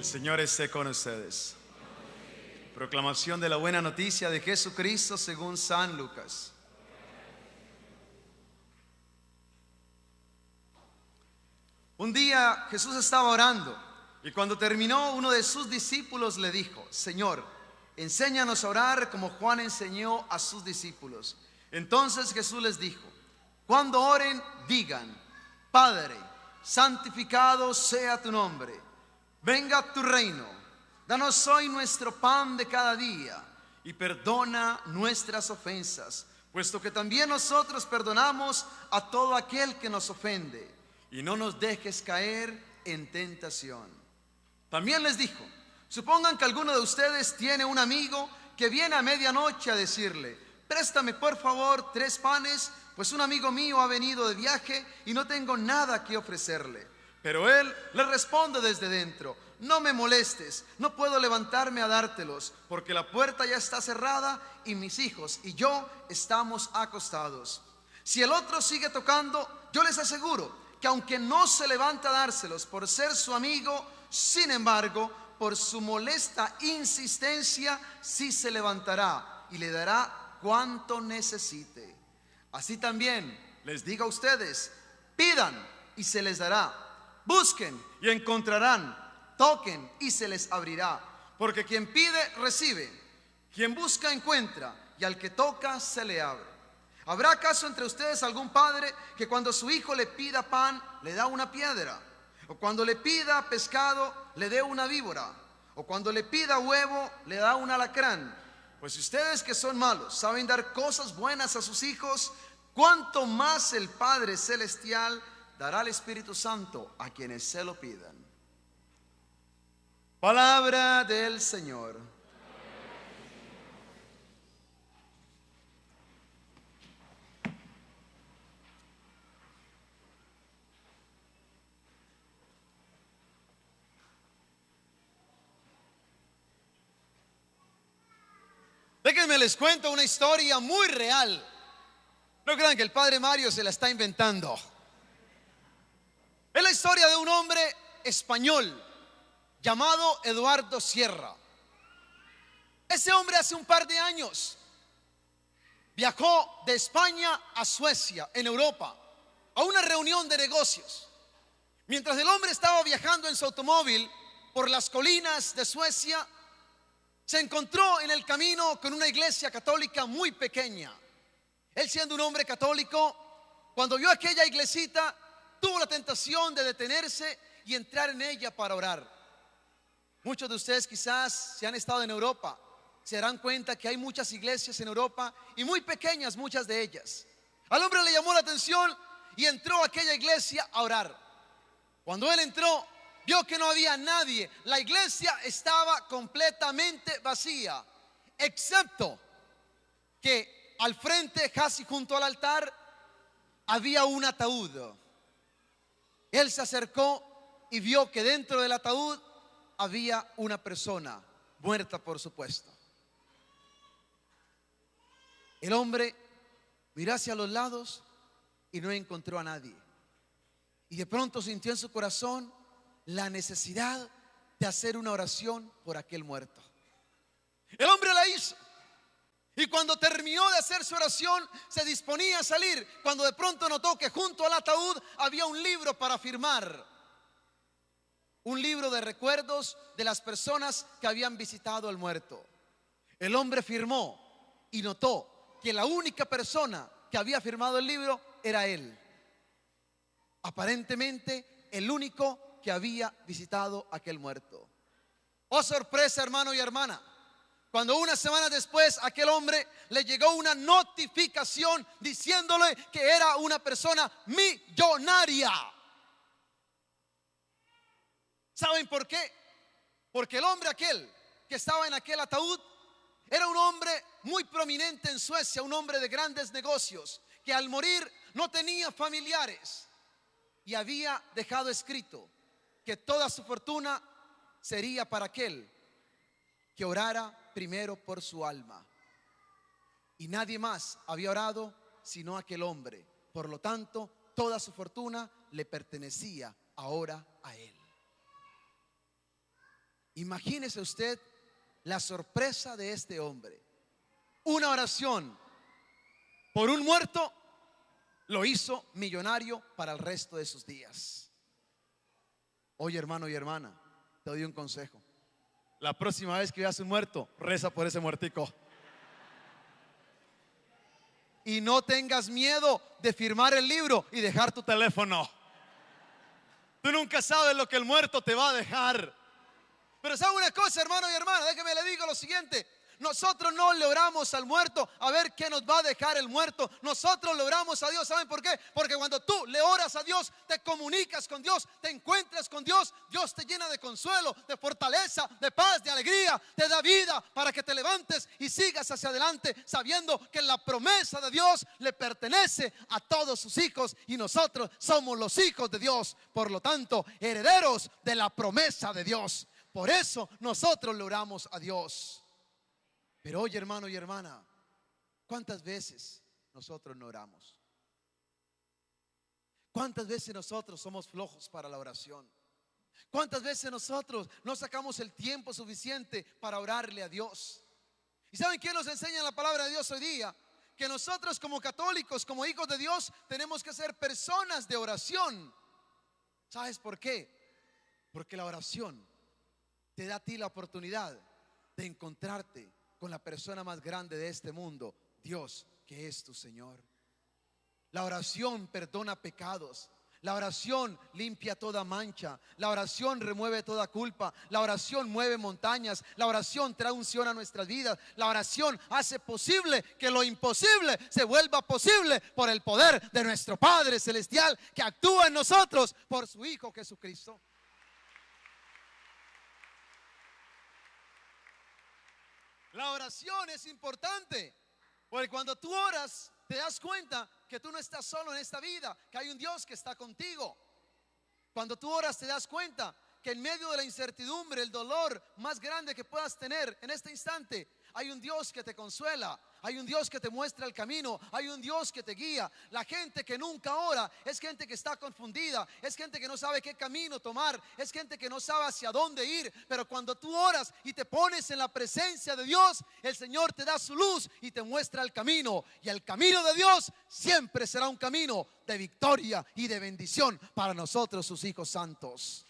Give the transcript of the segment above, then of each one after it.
El Señor esté con ustedes. Proclamación de la buena noticia de Jesucristo según San Lucas. Un día Jesús estaba orando y cuando terminó, uno de sus discípulos le dijo: Señor, enséñanos a orar como Juan enseñó a sus discípulos. Entonces Jesús les dijo: cuando oren, digan: Padre, santificado sea tu nombre, venga tu reino, danos hoy nuestro pan de cada día y perdona nuestras ofensas, puesto que también nosotros perdonamos a todo aquel que nos ofende, y no nos dejes caer en tentación. También les dijo: supongan que alguno de ustedes tiene un amigo que viene a medianoche a decirle: préstame por favor 3 panes, pues un amigo mío ha venido de viaje y no tengo nada que ofrecerle. Pero él le responde desde dentro: no me molestes, no puedo levantarme a dártelos, porque la puerta ya está cerrada y mis hijos y yo estamos acostados. Si el otro sigue tocando, yo les aseguro que aunque no se levanta a dárselos por ser su amigo, sin embargo, por su molesta insistencia, sí se levantará y le dará cuanto necesite. Así también les digo a ustedes: pidan y se les dará, busquen y encontrarán, toquen y se les abrirá. Porque quien pide, recibe; quien busca, encuentra; y al que toca, se le abre. ¿Habrá acaso entre ustedes algún padre que cuando su hijo le pida pan, le da una piedra? ¿O cuando le pida pescado, le dé una víbora? ¿O cuando le pida huevo, le da un alacrán? Pues si ustedes, que son malos, saben dar cosas buenas a sus hijos, ¿cuánto más el Padre Celestial dará el Espíritu Santo a quienes se lo pidan? Palabra del Señor. Déjenme les cuento una historia muy real. No crean que el padre Mario se la está inventando. Es la historia de un hombre español llamado Eduardo Sierra. Ese hombre hace un par de años viajó de España a Suecia, en Europa, a una reunión de negocios. Mientras el hombre estaba viajando en su automóvil por las colinas de Suecia, se encontró en el camino con una iglesia católica muy pequeña. Él, siendo un hombre católico, cuando vio aquella iglesita, tuvo la tentación de detenerse y entrar en ella para orar. Muchos de ustedes, quizás si han estado en Europa, se darán cuenta que hay muchas iglesias en Europa y muy pequeñas muchas de ellas. Al hombre le llamó la atención y entró a aquella iglesia a orar. Cuando él entró, vio que no había nadie. La iglesia estaba completamente vacía, excepto que al frente, casi junto al altar, había un ataúd. Él se acercó y vio que dentro del ataúd había una persona muerta, por supuesto. El hombre miró hacia los lados y no encontró a nadie. Y de pronto sintió en su corazón la necesidad de hacer una oración por aquel muerto. El hombre la hizo, y cuando terminó de hacer su oración, se disponía a salir, cuando de pronto notó que junto al ataúd había un libro para firmar, un libro de recuerdos de las personas que habían visitado al muerto. El hombre firmó y notó que la única persona que había firmado el libro era él. Aparentemente el único que había visitado a aquel muerto. Oh, sorpresa, hermano y hermana, cuando unas semanas después a aquel hombre le llegó una notificación diciéndole que era una persona millonaria. ¿Saben por qué? Porque el hombre aquel que estaba en aquel ataúd era un hombre muy prominente en Suecia, un hombre de grandes negocios, que al morir no tenía familiares y había dejado escrito que toda su fortuna sería para aquel que orara primero por su alma. Y nadie más había orado sino aquel hombre. Por lo tanto, toda su fortuna le pertenecía ahora a él. Imagínese usted la sorpresa de este hombre. Una oración por un muerto lo hizo millonario para el resto de sus días. Oye, hermano y hermana, te doy un consejo. La próxima vez que veas un muerto, reza por ese muertico. Y no tengas miedo de firmar el libro y dejar tu teléfono. Tú nunca sabes lo que el muerto te va a dejar. Pero sabe una cosa, hermano y hermana, déjeme le digo lo siguiente. Nosotros no le oramos al muerto a ver qué nos va a dejar el muerto. Nosotros le oramos a Dios. ¿Saben por qué? Porque cuando tú le oras a Dios, te comunicas con Dios, te encuentras con Dios. Dios te llena de consuelo, de fortaleza, de paz, de alegría. Te da vida para que te levantes y sigas hacia adelante, sabiendo que la promesa de Dios le pertenece a todos sus hijos. Y nosotros somos los hijos de Dios. Por lo tanto, herederos de la promesa de Dios. Por eso nosotros le oramos a Dios. Pero oye, hermano y hermana, ¿cuántas veces nosotros no oramos? ¿Cuántas veces nosotros somos flojos para la oración? ¿Cuántas veces nosotros no sacamos el tiempo suficiente para orarle a Dios? ¿Y saben qué nos enseña la palabra de Dios hoy día? Que nosotros como católicos, como hijos de Dios, tenemos que ser personas de oración. ¿Sabes por qué? Porque la oración te da a ti la oportunidad de encontrarte con la persona más grande de este mundo, Dios, que es tu Señor. La oración perdona pecados. La oración limpia toda mancha. La oración remueve toda culpa. La oración mueve montañas. La oración trae unción a nuestras vidas. La oración hace posible que lo imposible se vuelva posible por el poder de nuestro Padre Celestial que actúa en nosotros por su Hijo Jesucristo. La oración es importante, porque cuando tú oras te das cuenta que tú no estás solo en esta vida, que hay un Dios que está contigo. Cuando tú oras te das cuenta que en medio de la incertidumbre, el dolor más grande que puedas tener en este instante, hay un Dios que te consuela, hay un Dios que te muestra el camino, hay un Dios que te guía. La gente que nunca ora es gente que está confundida, es gente que no sabe qué camino tomar, es gente que no sabe hacia dónde ir. Pero cuando tú oras y te pones en la presencia de Dios, el Señor te da su luz y te muestra el camino. Y el camino de Dios siempre será un camino de victoria y de bendición para nosotros, sus hijos santos.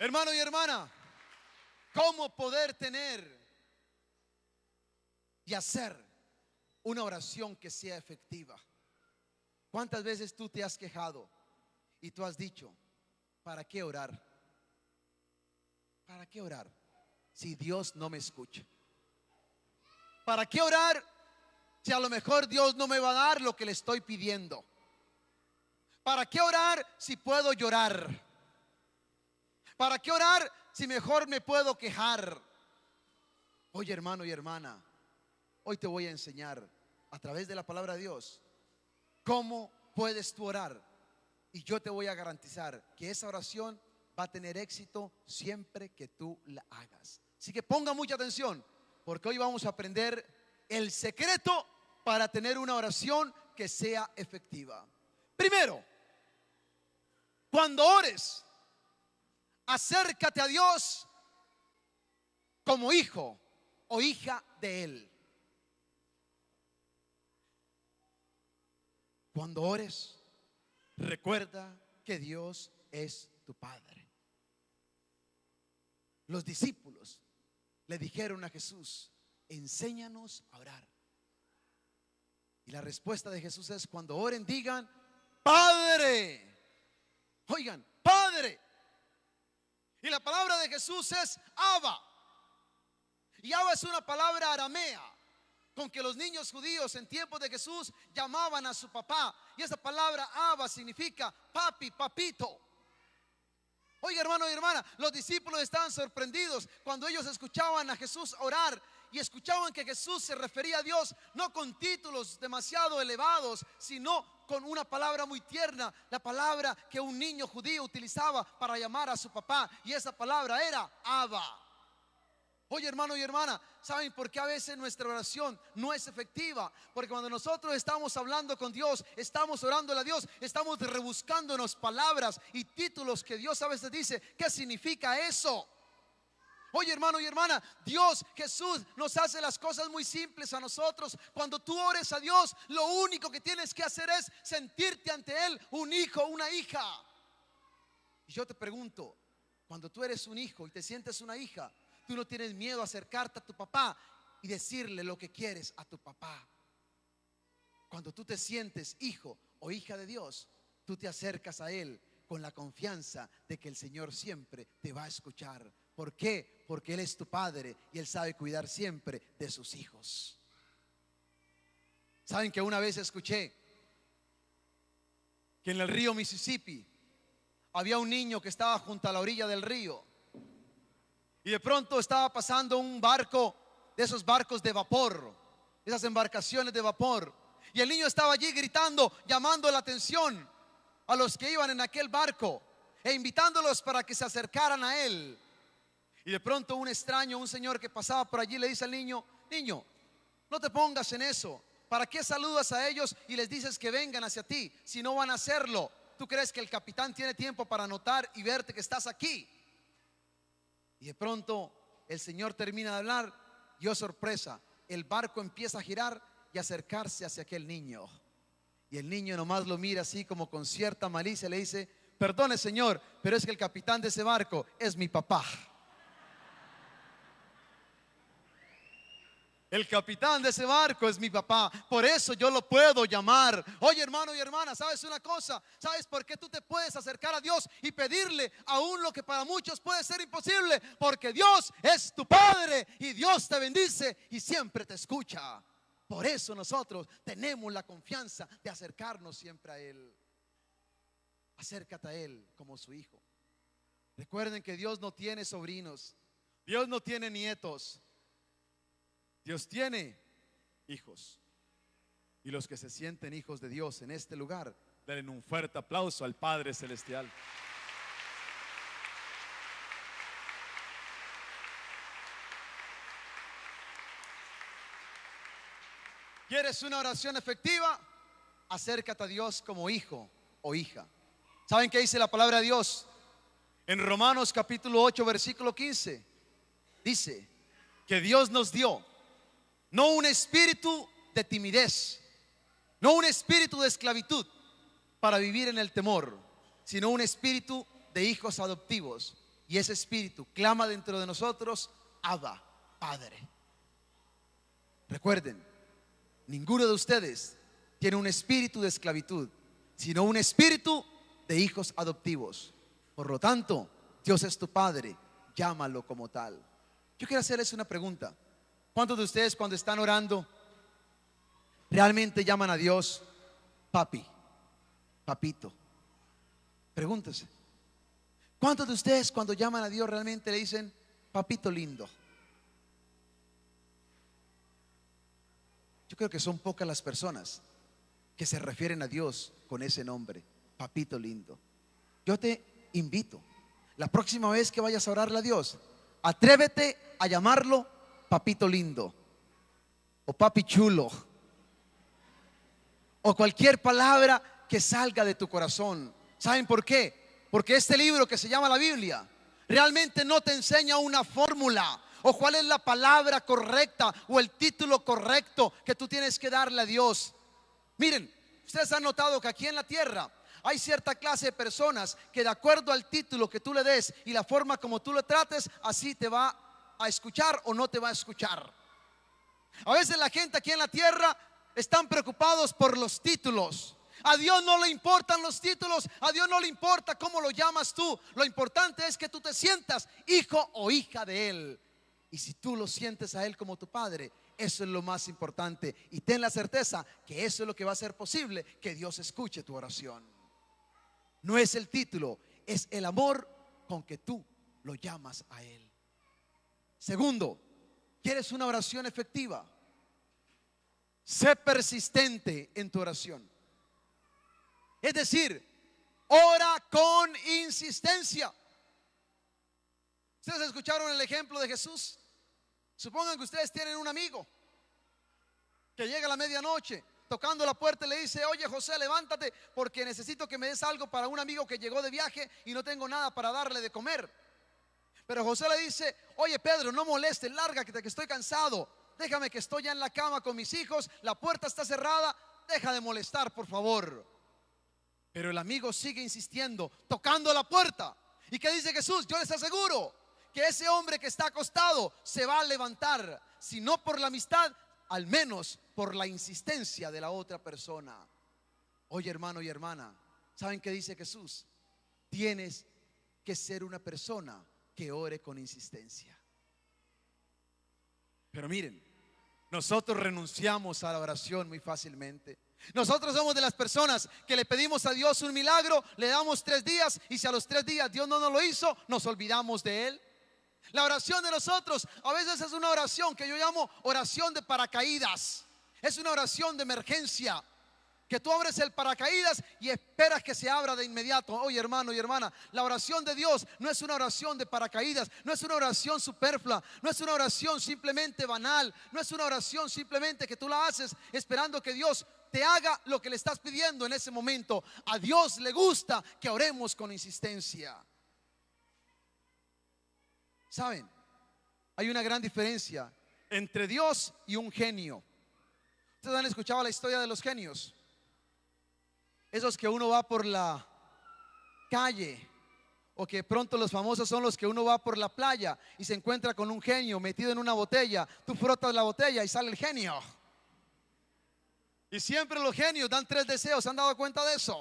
Hermano y hermana, ¿cómo poder tener y hacer una oración que sea efectiva? ¿Cuántas veces tú te has quejado y tú has dicho, ¿para qué orar? ¿Para qué orar si Dios no me escucha? ¿Para qué orar si a lo mejor Dios no me va a dar lo que le estoy pidiendo? ¿Para qué orar si puedo llorar? ¿Para qué orar si mejor me puedo quejar? Oye, hermano y hermana, hoy te voy a enseñar a través de la palabra de Dios cómo puedes tú orar. Y yo te voy a garantizar que esa oración va a tener éxito siempre que tú la hagas. Así que ponga mucha atención, porque hoy vamos a aprender el secreto para tener una oración que sea efectiva. Primero, cuando ores, acércate a Dios como hijo o hija de Él. Cuando ores, recuerda que Dios es tu Padre. Los discípulos le dijeron a Jesús, enséñanos a orar. Y la respuesta de Jesús es, cuando oren digan, Padre. Oigan, Padre. Y la palabra de Jesús es Abba. Y Abba es una palabra aramea con que los niños judíos en tiempos de Jesús llamaban a su papá. Y esa palabra Abba significa papi, papito. Oiga, hermano y hermana, los discípulos estaban sorprendidos cuando ellos escuchaban a Jesús orar y escuchaban que Jesús se refería a Dios no con títulos demasiado elevados, sino con una palabra muy tierna, la palabra que un niño judío utilizaba para llamar a su papá, y esa palabra era Abba. Oye, hermano y hermana, ¿saben por qué a veces nuestra oración no es efectiva? Porque cuando nosotros estamos hablando con Dios, estamos orándole a Dios, estamos rebuscándonos palabras y títulos que Dios a veces dice. ¿Qué significa eso? Oye, hermano y hermana, Dios, Jesús nos hace las cosas muy simples a nosotros. Cuando tú ores a Dios, lo único que tienes que hacer es sentirte ante Él un hijo, una hija. Y yo te pregunto, cuando tú eres un hijo y te sientes una hija, tú no tienes miedo a acercarte a tu papá y decirle lo que quieres a tu papá. Cuando tú te sientes hijo o hija de Dios, tú te acercas a Él con la confianza de que el Señor siempre te va a escuchar. ¿Por qué? Porque Él es tu Padre y Él sabe cuidar siempre de sus hijos. ¿Saben que una vez escuché que en el río Mississippi había un niño que estaba junto a la orilla del río? Y de pronto estaba pasando un barco, de esos barcos de vapor, esas embarcaciones de vapor. Y el niño estaba allí gritando, llamando la atención a los que iban en aquel barco e invitándolos para que se acercaran a él. Y de pronto un extraño, un señor que pasaba por allí, le dice al niño: niño, no te pongas en eso. ¿Para qué saludas a ellos y les dices que vengan hacia ti si no van a hacerlo? ¿Tú crees que el capitán tiene tiempo para notar y verte que estás aquí? Y de pronto el Señor termina de hablar y oh sorpresa, el barco empieza a girar y acercarse hacia aquel niño. Y el niño nomás lo mira así como con cierta malicia, le dice: perdone, señor, pero es que el capitán de ese barco es mi papá. El capitán de ese barco es mi papá, por eso yo lo puedo llamar. Oye, hermano y hermana, ¿sabes una cosa? ¿Sabes por qué tú te puedes acercar a Dios y pedirle aún lo que para muchos puede ser imposible? Porque Dios es tu Padre y Dios te bendice y siempre te escucha. Por eso nosotros tenemos la confianza de acercarnos siempre a Él. Acércate a Él como su hijo. Recuerden que Dios no tiene sobrinos, Dios no tiene nietos, Dios tiene hijos. Y los que se sienten hijos de Dios en este lugar, denle un fuerte aplauso al Padre Celestial. ¿Quieres una oración efectiva? Acércate a Dios como hijo o hija. ¿Saben qué dice la palabra de Dios? En Romanos capítulo 8 versículo 15 dice que Dios nos dio no un espíritu de timidez, no un espíritu de esclavitud para vivir en el temor, sino un espíritu de hijos adoptivos. Y ese espíritu clama dentro de nosotros: Abba, Padre. Recuerden, ninguno de ustedes tiene un espíritu de esclavitud, sino un espíritu de hijos adoptivos. Por lo tanto, Dios es tu Padre, llámalo como tal. Yo quiero hacerles una pregunta. ¿Cuántos de ustedes cuando están orando realmente llaman a Dios papi, papito? Pregúntese. ¿Cuántos de ustedes cuando llaman a Dios realmente le dicen papito lindo? Yo creo que son pocas las personas que se refieren a Dios con ese nombre, papito lindo. Yo te invito, la próxima vez que vayas a orarle a Dios, atrévete a llamarlo papito lindo o papi chulo o cualquier palabra que salga de tu corazón. ¿Saben por qué? Porque este libro que se llama la Biblia realmente no te enseña una fórmula o cuál es la palabra correcta o el título correcto que tú tienes que darle a Dios. Miren, ustedes han notado que aquí en la tierra hay cierta clase de personas que de acuerdo al título que tú le des y la forma como tú lo trates, así te va a escuchar o no te va a escuchar. A veces la gente aquí en la tierra están preocupados por los títulos. A Dios no le importan los títulos, a Dios no le importa cómo lo llamas tú. Lo importante es que tú te sientas hijo o hija de Él. Y si tú lo sientes a Él como tu Padre, eso es lo más importante. Y ten la certeza que eso es lo que va a hacer posible que Dios escuche tu oración. No es el título, es el amor con que tú lo llamas a Él. Segundo, ¿quieres una oración efectiva? Sé persistente en tu oración. Es decir, ora con insistencia. ¿Ustedes escucharon el ejemplo de Jesús? Supongan que ustedes tienen un amigo que llega a la medianoche tocando la puerta y le dice: oye, José, levántate porque necesito que me des algo para un amigo que llegó de viaje y no tengo nada para darle de comer. Pero José le dice: oye, Pedro, no molestes, lárgate que estoy cansado, déjame que estoy ya en la cama con mis hijos, la puerta está cerrada, deja de molestar, por favor. Pero el amigo sigue insistiendo, tocando la puerta. ¿Y qué dice Jesús? Yo les aseguro que ese hombre que está acostado se va a levantar, si no por la amistad, al menos por la insistencia de la otra persona. Oye, hermano y hermana, ¿saben qué dice Jesús? Tienes que ser una persona que ore con insistencia. Pero miren, nosotros renunciamos a la oración muy fácilmente. Nosotros somos de las personas que le pedimos a Dios un milagro, le damos 3 días y si a los 3 días Dios no nos lo hizo, nos olvidamos de Él. La oración de nosotros a veces es una oración que yo llamo oración de paracaídas. Es una oración de emergencia, que tú abres el paracaídas y esperas que se abra de inmediato. Oye, hermano y hermana, la oración de Dios no es una oración de paracaídas, no es una oración superflua, no es una oración simplemente banal, no es una oración simplemente que tú la haces esperando que Dios te haga lo que le estás pidiendo en ese momento. A Dios le gusta que oremos con insistencia. ¿Saben? Hay una gran diferencia entre Dios y un genio. ¿Ustedes han escuchado la historia de los genios? Esos que uno va por la calle, o que pronto los famosos son los que uno va por la playa y se encuentra con un genio metido en una botella. Tú frotas la botella y sale el genio. Y siempre los genios dan 3 deseos. ¿Se han dado cuenta de eso?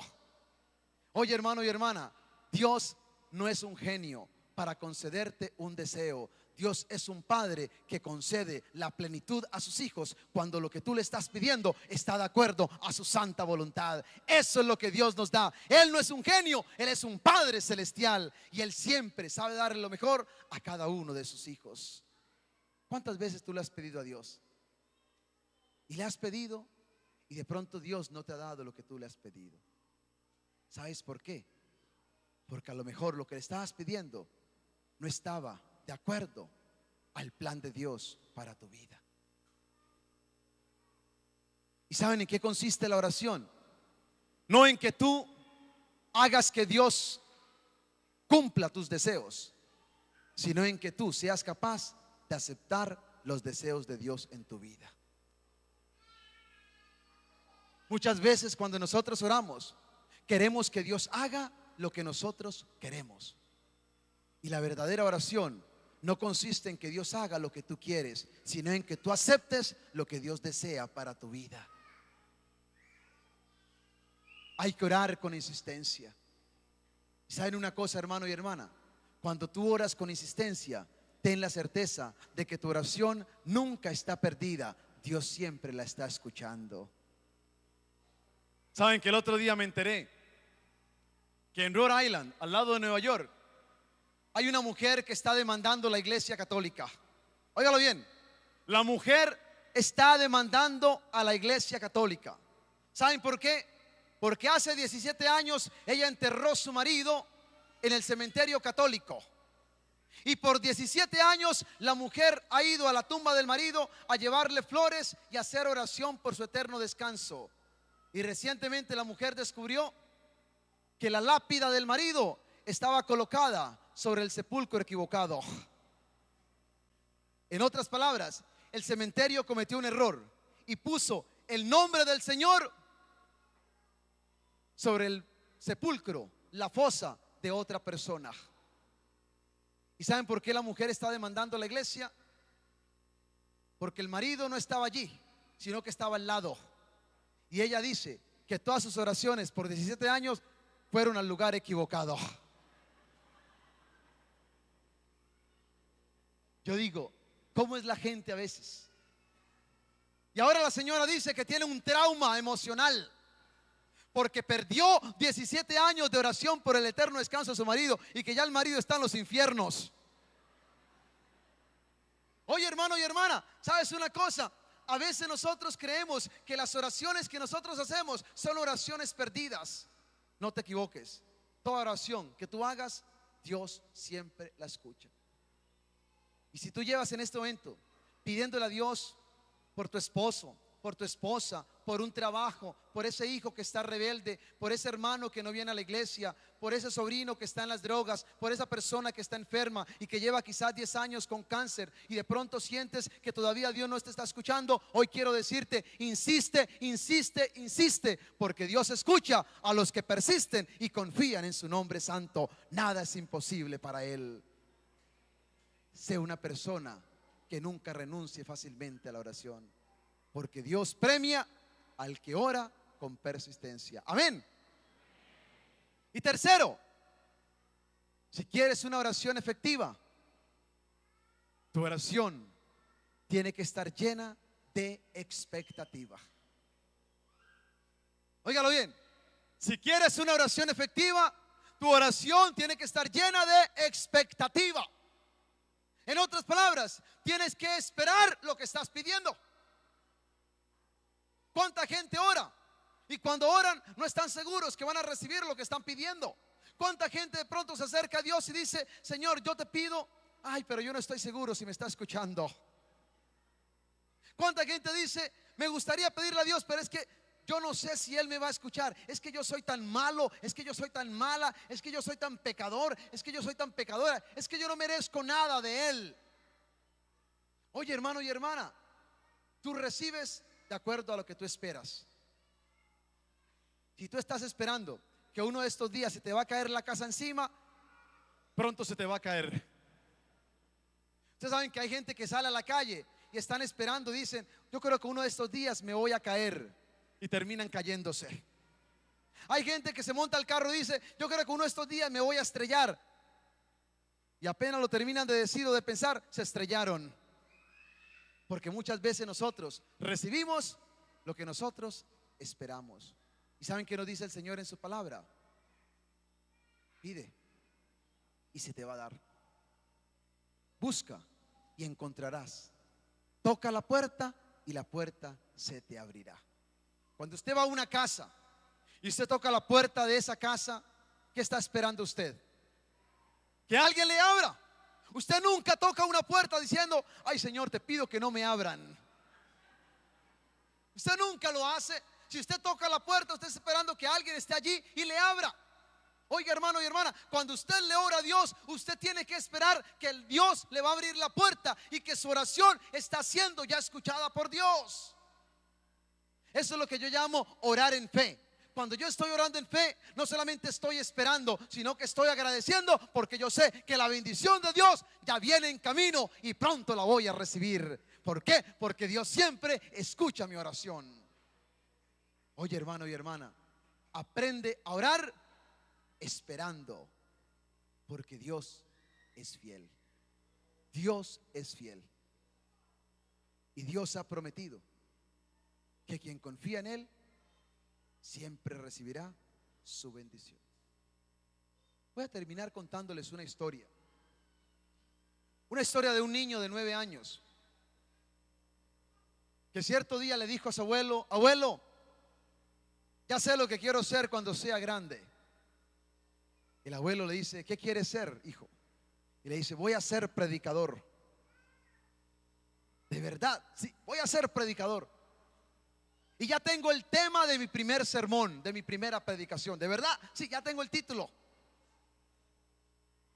Oye, hermano y hermana, Dios no es un genio para concederte un deseo. Dios es un padre que concede la plenitud a sus hijos cuando lo que tú le estás pidiendo está de acuerdo a su santa voluntad. Eso es lo que Dios nos da. Él no es un genio, Él es un Padre celestial y Él siempre sabe darle lo mejor a cada uno de sus hijos. ¿Cuántas veces tú le has pedido a Dios? Y le has pedido y de pronto Dios no te ha dado lo que tú le has pedido. ¿Sabes por qué? Porque a lo mejor lo que le estabas pidiendo no estaba de acuerdo al plan de Dios para tu vida. ¿Y saben en qué consiste la oración? No en que tú hagas que Dios cumpla tus deseos, sino en que tú seas capaz de aceptar los deseos de Dios en tu vida. Muchas veces cuando nosotros oramos, queremos que Dios haga lo que nosotros queremos. Y la verdadera oración no consiste en que Dios haga lo que tú quieres, sino en que tú aceptes lo que Dios desea para tu vida. Hay que orar con insistencia. ¿Saben una cosa, hermano y hermana? Cuando tú oras con insistencia, ten la certeza de que tu oración nunca está perdida. Dios siempre la está escuchando. ¿Saben que el otro día me enteré que en Rhode Island, al lado de Nueva York, hay una mujer que está demandando la iglesia católica? Óigalo bien, la mujer está demandando a la iglesia católica. ¿Saben por qué? Porque hace 17 años ella enterró a su marido en el cementerio católico. Y por 17 años la mujer ha ido a la tumba del marido a llevarle flores y a hacer oración por su eterno descanso. Y recientemente la mujer descubrió que la lápida del marido estaba colocada sobre el sepulcro equivocado. En otras palabras, el cementerio cometió un error y puso el nombre del Señor sobre el sepulcro, la fosa de otra persona. ¿Y saben por qué la mujer está demandando a la iglesia? Porque el marido no estaba allí, sino que estaba al lado. Y ella dice que todas sus oraciones por 17 años fueron al lugar equivocado. Yo digo, ¿cómo es la gente a veces? Y ahora la señora dice que tiene un trauma emocional porque perdió 17 años de oración por el eterno descanso de su marido y que ya el marido está en los infiernos. Oye, hermano y hermana, ¿sabes una cosa? A veces nosotros creemos que las oraciones que nosotros hacemos son oraciones perdidas. No te equivoques. Toda oración que tú hagas, Dios siempre la escucha. Y si tú llevas en este momento pidiéndole a Dios por tu esposo, por tu esposa, por un trabajo, por ese hijo que está rebelde, por ese hermano que no viene a la iglesia, por ese sobrino que está en las drogas, por esa persona que está enferma y que lleva quizás 10 años con cáncer y de pronto sientes que todavía Dios no te está escuchando. Hoy quiero decirte, insiste, insiste, insiste, porque Dios escucha a los que persisten y confían en su nombre santo. Nada es imposible para Él. Sé una persona que nunca renuncie fácilmente a la oración, porque Dios premia al que ora con persistencia. Amén. Y tercero, si quieres una oración efectiva, tu oración tiene que estar llena de expectativa. Óigalo bien. Si quieres una oración efectiva, tu oración tiene que estar llena de expectativa. En otras palabras, tienes que esperar lo que estás pidiendo. ¿Cuánta gente ora? Y cuando oran no están seguros que van a recibir lo que están pidiendo. ¿Cuánta gente de pronto se acerca a Dios y dice: Señor, yo te pido, ay, pero yo no estoy seguro si me está escuchando? ¿Cuánta gente dice: me gustaría pedirle a Dios, pero es que yo no sé si Él me va a escuchar? Es que yo soy tan malo, es que yo soy tan mala, es que yo soy tan pecador, es que yo soy tan pecadora, es que yo no merezco nada de Él. Oye, hermano y hermana, tú recibes de acuerdo a lo que tú esperas. Si tú estás esperando que uno de estos días se te va a caer la casa encima, pronto se te va a caer. Ustedes saben que hay gente que sale a la calle y están esperando, dicen: yo creo que uno de estos días me voy a caer, y terminan cayéndose. Hay gente que se monta al carro y dice: yo creo que uno de estos días me voy a estrellar, y apenas lo terminan de decir o de pensar, se estrellaron. Porque muchas veces nosotros recibimos lo que nosotros esperamos. ¿Y saben qué nos dice el Señor en su palabra? Pide y se te va a dar. Busca y encontrarás. Toca la puerta y la puerta se te abrirá. Cuando usted va a una casa y usted toca la puerta de esa casa, ¿qué está esperando usted? Que alguien le abra. Usted nunca toca una puerta diciendo: ay, Señor, te pido que no me abran. Usted nunca lo hace. Si usted toca la puerta, usted está esperando que alguien esté allí y le abra. Oiga, hermano y hermana, cuando usted le ora a Dios, usted tiene que esperar que el Dios le va a abrir la puerta y que su oración está siendo ya escuchada por Dios. Eso es lo que yo llamo orar en fe. Cuando yo estoy orando en fe, no solamente estoy esperando, sino que estoy agradeciendo, porque yo sé que la bendición de Dios ya viene en camino y pronto la voy a recibir. ¿Por qué? Porque Dios siempre escucha mi oración. Oye, hermano y hermana, aprende a orar esperando, porque Dios es fiel. Dios es fiel. Y Dios ha prometido que quien confía en Él siempre recibirá su bendición. Voy a terminar contándoles una historia. Una historia de un niño de 9 años que cierto día le dijo a su abuelo: abuelo, ya sé lo que quiero ser cuando sea grande. El abuelo le dice: ¿qué quieres ser, hijo? Y le dice: voy a ser predicador. ¿De verdad? Sí, voy a ser predicador. Y ya tengo el tema de mi primer sermón, de mi primera predicación. ¿De verdad? Sí, ya tengo el título.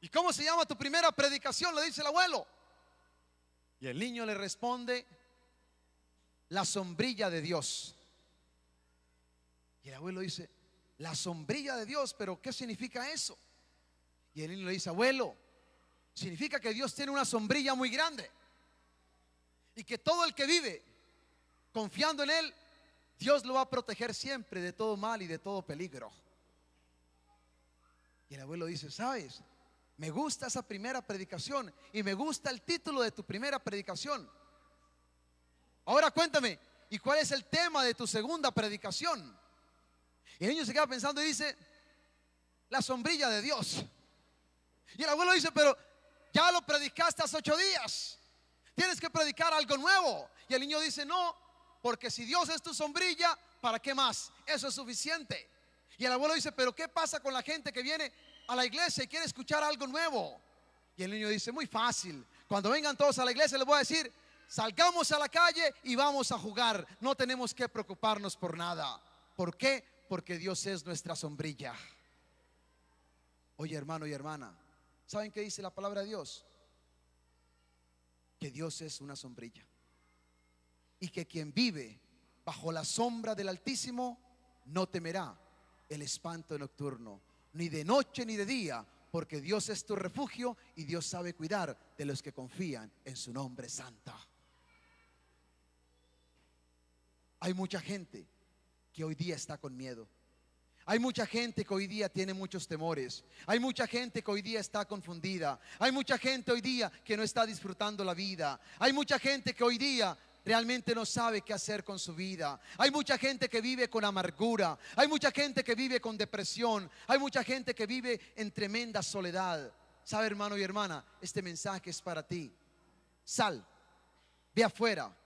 ¿Y cómo se llama tu primera predicación?, le dice el abuelo. Y el niño le responde: la sombrilla de Dios. Y el abuelo dice: la sombrilla de Dios, pero ¿qué significa eso? Y el niño le dice: abuelo, significa que Dios tiene una sombrilla muy grande y que todo el que vive confiando en Él, Dios lo va a proteger siempre de todo mal y de todo peligro. Y el abuelo dice: ¿sabes? Me gusta esa primera predicación y me gusta el título de tu primera predicación. Ahora cuéntame, ¿y cuál es el tema de tu segunda predicación? Y el niño se queda pensando y dice: la sombrilla de Dios. Y el abuelo dice: pero ya lo predicaste hace 8 días, tienes que predicar algo nuevo. Y el niño dice: no, porque si Dios es tu sombrilla, ¿para qué más? Eso es suficiente. Y el abuelo dice: pero ¿qué pasa con la gente que viene a la iglesia y quiere escuchar algo nuevo? Y el niño dice: muy fácil, cuando vengan todos a la iglesia les voy a decir: salgamos a la calle y vamos a jugar. No tenemos que preocuparnos por nada. ¿Por qué? Porque Dios es nuestra sombrilla. Oye, hermano y hermana, ¿saben qué dice la palabra de Dios? Que Dios es una sombrilla, y que quien vive bajo la sombra del Altísimo no temerá el espanto nocturno, ni de noche ni de día, porque Dios es tu refugio y Dios sabe cuidar de los que confían en su nombre santo. Hay mucha gente que hoy día está con miedo. Hay mucha gente que hoy día tiene muchos temores. Hay mucha gente que hoy día está confundida. Hay mucha gente hoy día que no está disfrutando la vida. Hay mucha gente que hoy día realmente no sabe qué hacer con su vida. Hay mucha gente que vive con amargura. Hay mucha gente que vive con depresión. Hay mucha gente que vive en tremenda soledad. ¿Sabe, hermano y hermana? Este mensaje es para ti. Sal, ve afuera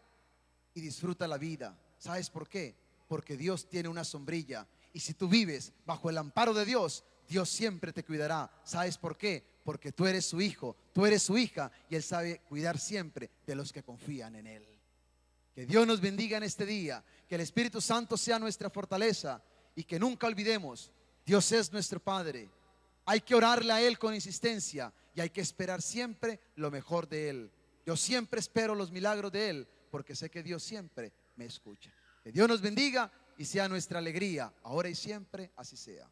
y disfruta la vida. ¿Sabes por qué? Porque Dios tiene una sombrilla. Y si tú vives bajo el amparo de Dios, Dios siempre te cuidará. ¿Sabes por qué? Porque tú eres su hijo, tú eres su hija, y Él sabe cuidar siempre de los que confían en Él. Que Dios nos bendiga en este día, que el Espíritu Santo sea nuestra fortaleza, y que nunca olvidemos, Dios es nuestro Padre. Hay que orarle a Él con insistencia, y hay que esperar siempre lo mejor de Él. Yo siempre espero los milagros de Él, porque sé que Dios siempre me escucha. Que Dios nos bendiga y sea nuestra alegría, ahora y siempre, así sea.